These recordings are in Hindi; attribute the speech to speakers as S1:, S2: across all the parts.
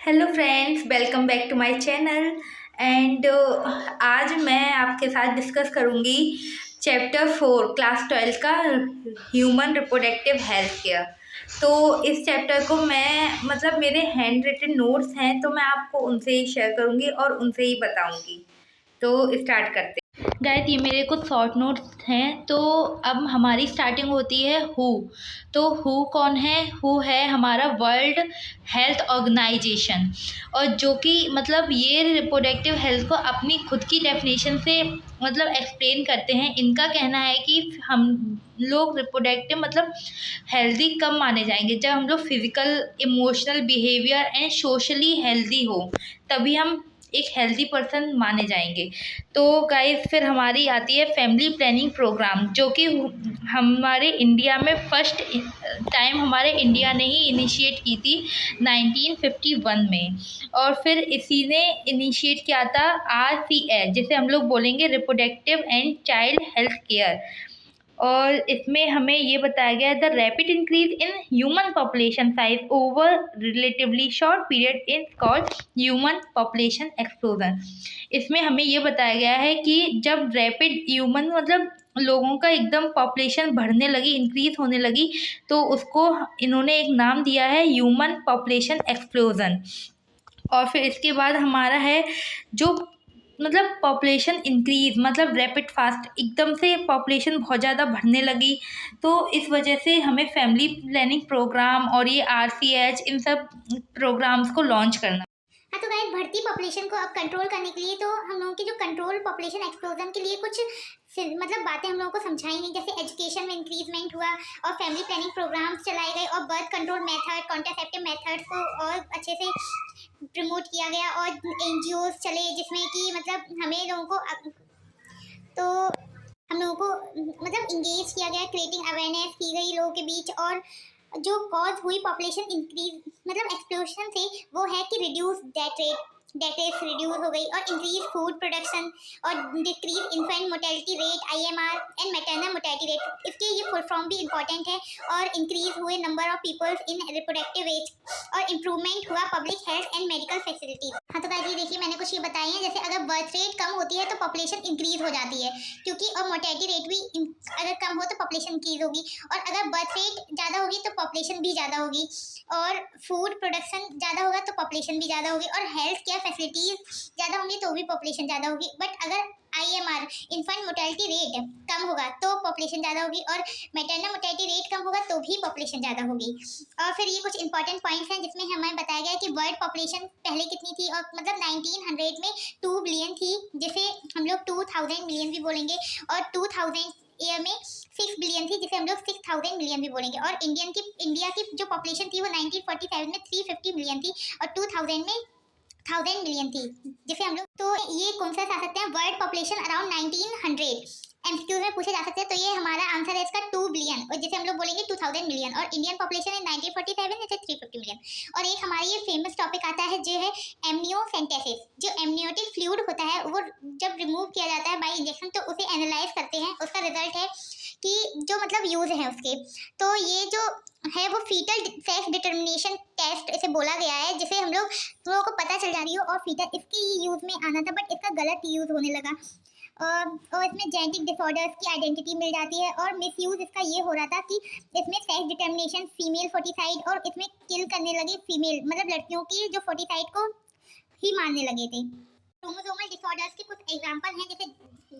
S1: Hello friends, welcome back to my channel. And आज मैं आपके साथ डिस्कस करूँगी चैप्टर 4 क्लास 12 का ह्यूमन रिप्रोडक्टिव हेल्थ केयर। तो इस चैप्टर को मैं मेरे हैंड रिटन नोट्स हैं, तो मैं आपको उनसे ही शेयर करूँगी और उनसे ही बताऊँगी। तो स्टार्ट करते गाइस, ये मेरे कुछ शॉर्ट नोट्स हैं। तो अब हमारी स्टार्टिंग होती है हु। तो हु कौन है? हु है हमारा वर्ल्ड हेल्थ ऑर्गेनाइजेशन, और जो कि ये रिप्रोडक्टिव हेल्थ को अपनी खुद की डेफिनेशन से एक्सप्लेन करते हैं। इनका कहना है कि हम लोग रिप्रोडक्टिव हेल्दी कब माने जाएंगे, जब हम लोग physical, emotional, behaviour and socially healthy हो, तभी हम एक हेल्दी पर्सन माने जाएंगे। तो गाइस, फिर हमारी आती है फैमिली प्लानिंग प्रोग्राम, जो कि हमारे इंडिया में फर्स्ट टाइम हमारे इंडिया ने ही इनिशिएट की थी 1951 में। और फिर इसी ने इनिशिएट किया था RCH, जिसे हम लोग बोलेंगे reproductive and child health care. और इसमें हमें ये बताया गया है the rapid increase in human population size over relatively short period is called human population explosion. इसमें हमें ये बताया गया है कि जब रैपिड ह्यूमन लोगों का एकदम पॉपुलेशन बढ़ने लगी, इंक्रीज होने लगी, तो उसको इन्होंने एक नाम दिया है ह्यूमन पॉपुलेशन एक्सप्लोजन। और फिर इसके बाद हमारा है जो पॉपुलेशन इंक्रीज, रैपिड फास्ट, एकदम से पॉपुलेशन बहुत ज़्यादा बढ़ने लगी। तो इस वजह से हमें फैमिली प्लानिंग प्रोग्राम और ये RCH, इन सब प्रोग्राम्स को लॉन्च करना।
S2: हाँ, तो गाइस बढ़ती पॉपुलेशन को अब कंट्रोल करने के लिए तो हम लोगों की जो कंट्रोल पॉपुलेशन एक्सप्लोजन के लिए कुछ बातें हम लोगों को समझाई गई, जैसे एजुकेशन में इंक्रीजमेंट हुआ और फैमिली प्लानिंग प्रोग्राम्स चलाए गए और birth control method, contraceptive methods को और अच्छे से प्रमोट किया गया और NGOs चले जिसमें कि हमें लोगों को तो हम लोगों को इंगेज किया गया, क्रिएटिंग अवेयरनेस की गई लोगों के बीच। और जो कॉज हुई पॉपुलेशन इंक्रीज एक्सप्लोशन से वो है कि रिड्यूस डेथ रेट रिड्यूस हो गई और इंक्रीज फूड प्रोडक्शन और decrease infant mortality rate IMR and maternal mortality rate. इसके ये फुल फॉर्म भी इंपॉर्टेंट है। और इंक्रीज हुए number of peoples in reproductive age और इम्प्रूवमेंट हुआ public health and medical facilities. हाँ, तो गाइस ये देखिए, मैंने कुछ ये बताई है, जैसे अगर बर्थ रेट कम होती है तो पॉपुलेशन इंक्रीज हो जाती है, क्योंकि और मोर्टेलिटी रेट भी अगर कम हो तो पॉपुलेशन इंक्रीज होगी, और अगर बर्थ रेट ज़्यादा होगी तो पॉपुलेशन भी ज़्यादा होगी, और फूड प्रोडक्शन ज़्यादा होगा तो पॉपुलेशन भी ज़्यादा होगी, और हेल्थ केयर फैसिलिटीज़ ज़्यादा होंगी तो भी पॉपुलेशन ज़्यादा होगी। बट अगर IMR इन्फेंट मोर्टेलिटी रेट कम होगा तो पॉपुलेशन ज़्यादा होगी, और मैटरनल मोर्टेलिटी रेट कम होगा तो भी पॉपुलेशन ज़्यादा होगी। और फिर ये कुछ इंपॉर्टेंट पॉइंट्स हैं जिसमें हमें बताया गया है कि वर्ल्ड पॉपुलेशन पहले कितनी थी, और 1900 में 2 बिलियन थी, जिसे हम लोग 2000 मिलियन भी बोलेंगे, और 2000 ईयर में 6 बिलियन थी, जिसे हम लोग 6000 मिलियन भी बोलेंगे। और इंडिया की जो पॉपुलेशन थी वो 1947 में 350 मिलियन थी, और 2000 में 1000 मिलियन थी, जिसे हम लोग तो ये कौन सा आ सकते हैं, वर्ल्ड पॉपुलेशन अराउंड 1900 MCQ में पूछे जा सकते हैं। तो ये हमारा आंसर है इसका 2 बिलियन, और जिसे हम लोग बोलेंगे 2000 मिलियन, और इंडियन पॉपुलेशन है 1947 जैसे 350 मिलियन। और एक हमारी ये फेमस टॉपिक आता है जो है एमनियोसेंटेसिस। जो एमनियोटिक फ्लूइड होता है वो जब रिमूव किया जाता है बाय इंजेक्शन तो उसे एनालाइज करते हैं, उसका रिजल्ट है कि जो यूज है उसके, तो ये जो है वो फीटल सेक्स डिटर्मिनेशन टेस्ट इसे बोला गया है, जिसे हम लोगों को पता चल जा रही हो, और फीटल इसकी यूज में आना था बट इसका गलत यूज होने लगा। और इसमें जेनेटिक डिसऑर्डर्स की आइडेंटिटी मिल जाती है, और मिसयूज इसका ये हो रहा था कि इसमें सेक्स डिटर्मिनेशन फीमेल फोर्टिसाइड, और इसमें किल करने लगे फीमेल लड़कियों की जो फोर्टिसाइड को ही मारने लगे थे। क्रोमोसोमल डिसऑर्डर्स के कुछ एग्जांपल हैं, जैसे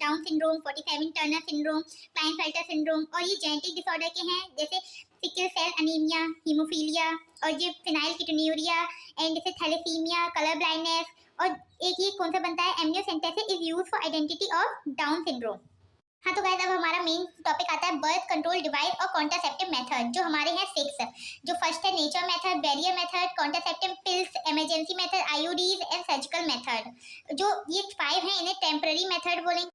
S2: down syndrome, 47 Turner syndrome, Klinefelter syndrome, और ये जेनेटिक डिसऑर्डर के हैं जैसे सिकल सेल एनीमिया, हीमोफीलिया, और ये फिनाइलकीटोन्यूरिया एंड जैसे थैलेसीमिया, कलर ब्लाइंडनेस। और एक ये कौन सा बनता है, amniocentesis is used for identity of down syndrome. हाँ, तो गाइस अब हमारा मेन टॉपिक आता है बर्थ कंट्रोल डिवाइस और कॉन्ट्रासेप्टिव मेथड, जो हमारे हैं 6। जो फर्स्ट है nature method, barrier method, contraceptive pills, emergency method, IUDs and surgical method. जो ये 5 हैं इन्हें टेम्पररी मेथड बोलेंगे।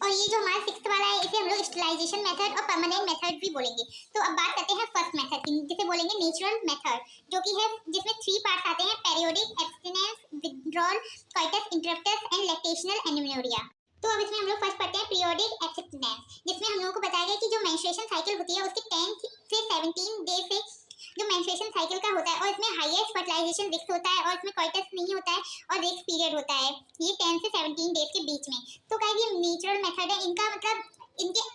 S2: और ये जो हमारा 6th वाला है इसे हम लोग स्टेरिलाइजेशन मेथड और परमानेंट मेथड भी बोलेंगे। तो अब बात करते हैं फर्स्ट मेथड की, जिसे बोलेंगे नेचुरल मेथड, जो कि है जिसमें 3 पार्ट्स आते हैं, periodic abstinence, withdrawal, coitus interruptus and lactational anaemia. तो अब इसमें हम लोग फर्स्ट पढ़ते हैं पीरियोडिक एब्स्टिनेंस, जिसमें हम लोगों को बताया गया कि जो मेंस्ट्रुएशन साइकिल होती है उसके 10 से 17 डे से जो मेंस्ट्रुएशन साइकिल का होता है और इसमें हाईएस्ट फर्टिलाइजेशन रिस्क होता है और इसमें कॉइटस नहीं होता है और रिस्क पीरियड होता है ये 10 से 17 डेज के बीच में। तो गाइस ये नेचुरल मेथड है, इनका मतलब इनके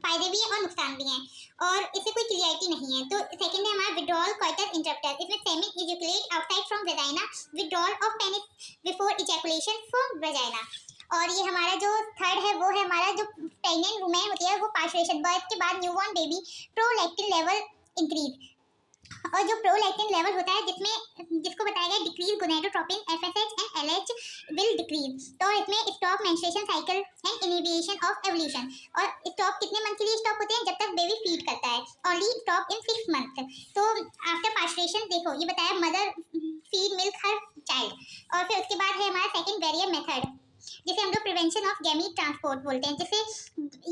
S2: फायदे भी हैं और नुकसान भी हैं और इससे कोई क्लियरिटी नहीं है। तो सेकंड है हमारा विड्रॉल कॉइटस इंटरप्टर, इसमें semen ejaculate outside from vagina, withdrawal of penis before ejaculation from vagina. और ये हमारा जो थर्ड है वो है हमारा जो प्रेग्नेंट वुमेन होती है वो पार्चुरेशन, बर्थ के बाद newborn baby prolactin level increase, और जो प्रोलैक्टिन लेवल होता है जिसको बताया गया decrease gonadotropin FSH and LH will decrease. तो इसमें stop menstruation cycle and inhibition of evolution, और स्टॉप कितने मंथ के लिए स्टॉप होते हैं, जब तक बेबी फीड करता है, ओनली स्टॉप इन 6 मंथ। तो आफ्टर पार्चुरेशन देखो ये बताया mother feed milk her child. और फिर उसके बाद है हमारा सेकंड बैरियर मेथड जिसे हम लोग प्रिवेंशन ऑफ गैमीट ट्रांसपोर्ट बोलते हैं, जिसे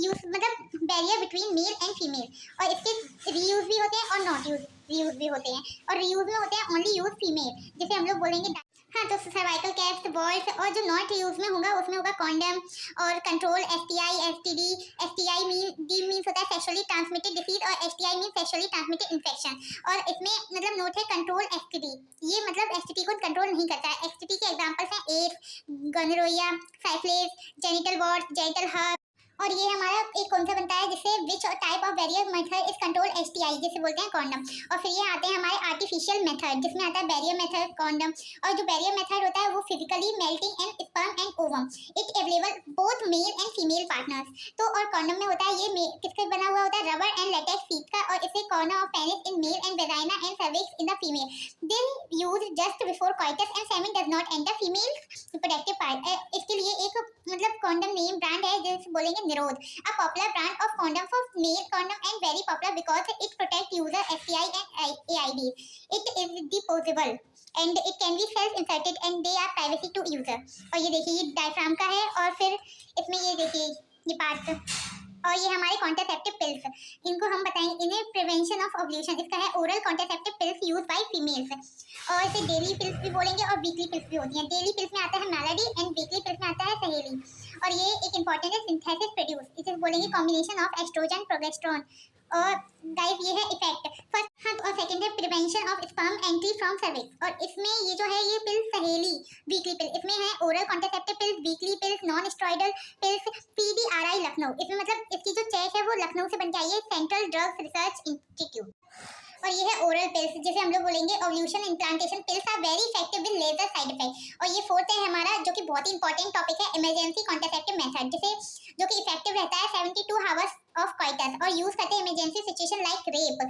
S2: यूज मतलब barrier between mail and female, और इसके रीयूज भी होते हैं और नॉट रीयूज भी होते हैं, और रीयूज में होते हैं ओनली यूज फीमेल जिसे हम लोग बोलेंगे। हाँ, तो सर्वाइकल कैप्स बॉल्स, और जो नॉट यूज में होगा उसमें होगा कॉन्डम और control STI STD. STI means होता है सेक्सुअली ट्रांसमिटेड डिसीज और STI means sexually transmitted infection. और इसमें मतलब नोट है कंट्रोल एसटीडी, ये मतलब एसटीडी को कंट्रोल नहीं करता है। एसटीडी के एग्जांपल्स हैं AIDS, gonorrhoea, syphilis, genital wart, genital herp. और ये हमारा एक कौन सा बनता है जिससे which type of barrier method is control STI जिसे बोलते हैं कॉन्डम। और फिर ये आते हैं हमारे आर्टिफिशियल मेथड जिसमें आता है बैरियर मेथड, कॉन्डम। और जो बैरियर मेथड होता है वो physically melting and sperm and ovum, it available both male and female partners. तो और कॉन्डम में होता है ये किससे बना हुआ होता है, रबर एंड लेटेक्स शीट का, और इसे corner of penis in male and vagina and cervix in the female, then use just before coitus and semen does not enter female reproductive part. इसके लिए एक मतलब कॉन्डम नेम ब्रांड है जिसे बोलेंगे निरोध, a popular brand of condom for male condom and very popular because it protect user STI and AID. It is disposable and it can be self inserted and they are privacy to user। और ये देखिए ये डायफ्राम का है, और फिर इसमें ये देखिए ये पार्ट, और ये हमारे कॉन्ट्रासेप्टिव पिल्स, इनको हम बताएंगे इन्हें प्रिवेंशन ऑफ ओव्यूलेशन, इसका है oral contraceptive pills use by females. और इसे डेली पिल्स भी बोलेंगे और वीकली पिल्स भी होती हैं। डेली पिल्स में आता है मेलोडी एंड वीकली पिल्स में आता है सहेली। और ये एक इंपॉर्टेंट है सिंथेसिस प्रोड्यूस, इसे बोलेंगे कॉम्बिनेशन ऑफ एस्ट्रोजन प्रोजेस्टेरोन। और गाइस ये है इफेक्ट फर्स्ट, हाँ, और सेकंड है prevention of sperm entry from cervix. और इसमें ये जो है ये पिल सहेली वीकली पिल, इसमें है oral contraceptive pills, weekly pills, non steroidal pills, CDRI Lucknow. इसमें मतलब इसकी जो चेक है वो लखनऊ से बन के आई है, सेंट्रल ड्रग्स रिसर्च इंस्टीट्यूट। और ये है ओरल पिल्स जिसे हम लोग बोलेंगे ovulation implantation pills are very effective with lesser side effect. और ये फोर्थ है हमारा जो कि बहुत ही इंपॉर्टेंट टॉपिक है इमरजेंसी कॉन्ट्रासेप्टिव मेथड, जिसे जो कि इफेक्टिव रहता है 72 आवर्स ऑफ कॉइटस, और यूज करते हैं emergency situation like rape,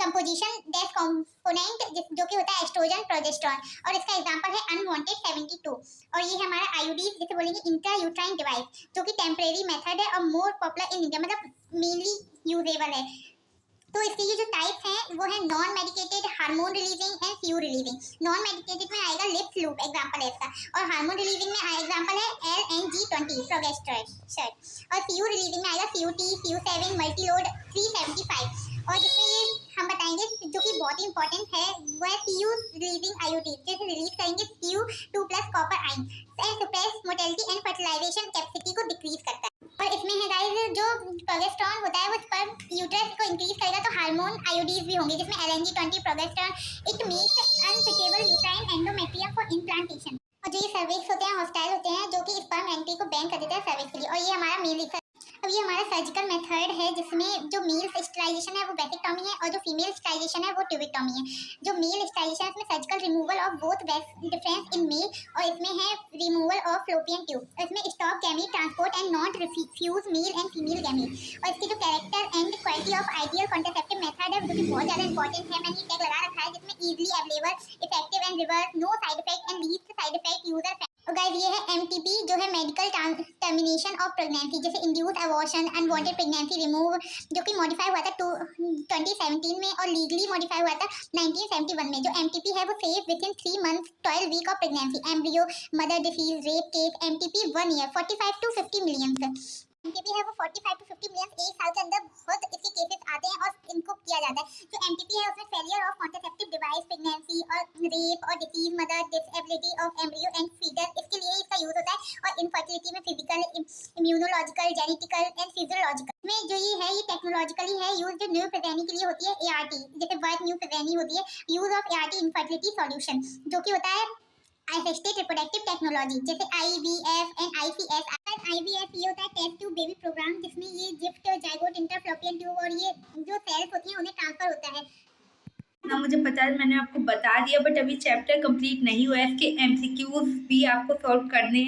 S2: composition death component जो कि होता है एस्ट्रोजन प्रोजेस्टेरोन, और इसका एग्जांपल है अनवांटेड 72। और ये हमारा आईयूडी जिसे बोलेंगे इंट्रा यूट्राइन डिवाइस, जो कि टेम्परेरी मेथड है और मोर पॉपुलर इन इंडिया, मतलब मेनली यूजेबल है। तो इसके ये जो टाइप्स हैं वो है non medicated, hormone releasing and few releasing. Non medicated में आएगा लिप्स लूप, एग्जांपल है इसका, और हार्मोन रिलीजिंग में एग्जांपल है LNG20 प्रोजेस्टेरोन, और फ्यू रिलीजिंग में आएगा CUT, FU7, मल्टीलोड 375। और जिसमें ये हम बताएंगे जो कि बहुत ही इंपॉर्टेंट है वो है CU रिलीजिंग IUD, जैसे रिलीज करेंगे CU2+ copper ion and suppress motility and fertilization capacity को डिक्रीज करता है। और इसमें है गाइस जो प्रोजेस्टेरोन होता है वो स्पर्म यूट्रस को इंक्रीज करेगा, तो हार्मोन आईयूडीज भी होंगे जिसमें LNG20 progesterone, it makes unfitable uterine endometrium for implantation. और जो ये सर्विक्स होते हैं हॉस्टाइल होते हैं जो कि स्पर्म एंट्री को बैन कर देते हैं सर्विक्स के लिए। और ये हमारा मेल। अब ये हमारा सर्जिकल मेथड है जिसमें जो मेल स्टराइजेशन है वो वेसिक्टॉमी है, और जो फीमेल स्टराइजेशन है वो ट्यूबिक्टॉमी है। जो मेल स्टराइजेशन है इसमें surgical removal of both deferens in male, और इसमें है रिमूवल ऑफ फ्लोपियन ट्यूब, इसमें stop gamete transport and not refuse male and female gamete. और इसकी जो character and quality of ideal contraceptive method है जो कि बहुत ज़्यादा इंपॉर्टेंट है, मैंने टैग लगा रखा है, जिसमें easily available, effective and reverse, no side effect and least side effect user. और गाइस ये है MTP जो है मेडिकल टर्मिनेशन ऑफ प्रेगनेंसी, जैसे induce abortion, unwanted pregnancy remove, जो कि मॉडिफाई हुआ था 2017 में और लीगली मॉडिफाई हुआ था 1971 में। जो MTP है वो safe within 3 months 12 week of pregnancy, embryo, mother disease, rape case, MTP 1 year 45 to 50 million। MTP है वो 45 टू 50 मिलियन एक साल के अंदर बहुत इसके केसेस आते हैं और इनको किया जाता है। जो एमटीपी है उसमें failure of contraceptive device, pregnancy और रेप और disease, mother, disability of embryo and fitter, इसके लिए इसका यूज होता है। और इनफर्टिलिटी में physical, immunological, genetical and physiological में जो ये है ये टेक्नोलॉजिकली है यूज जो न्यू प्रेगनेंसी के लिए होती है एआरटी, जैसे बर्थ न्यू प्रेगनेंसी होती है, use of ART infertility solution जो कि होता है असिस्टेड रिप्रोडक्टिव टेक्नोलॉजी, जैसे आईवीएफ एंड आईसीएस। आईवीएफ ये होता है टेस्ट ट्यूब बेबी प्रोग्राम, जिसमें ये जिफ्ट, जाइगोट, इंटरफ्लोपियन ट्यूब और ये जो सेल्स होती हैं उन्हें ट्रांसफर होता है।
S1: ना मुझे पता है, मैंने आपको बता दिया, बट अभी चैप्टर कंप्लीट नहीं हुआ है, इसके एमसीक्यूज भी आपको सॉल्व करने हैं।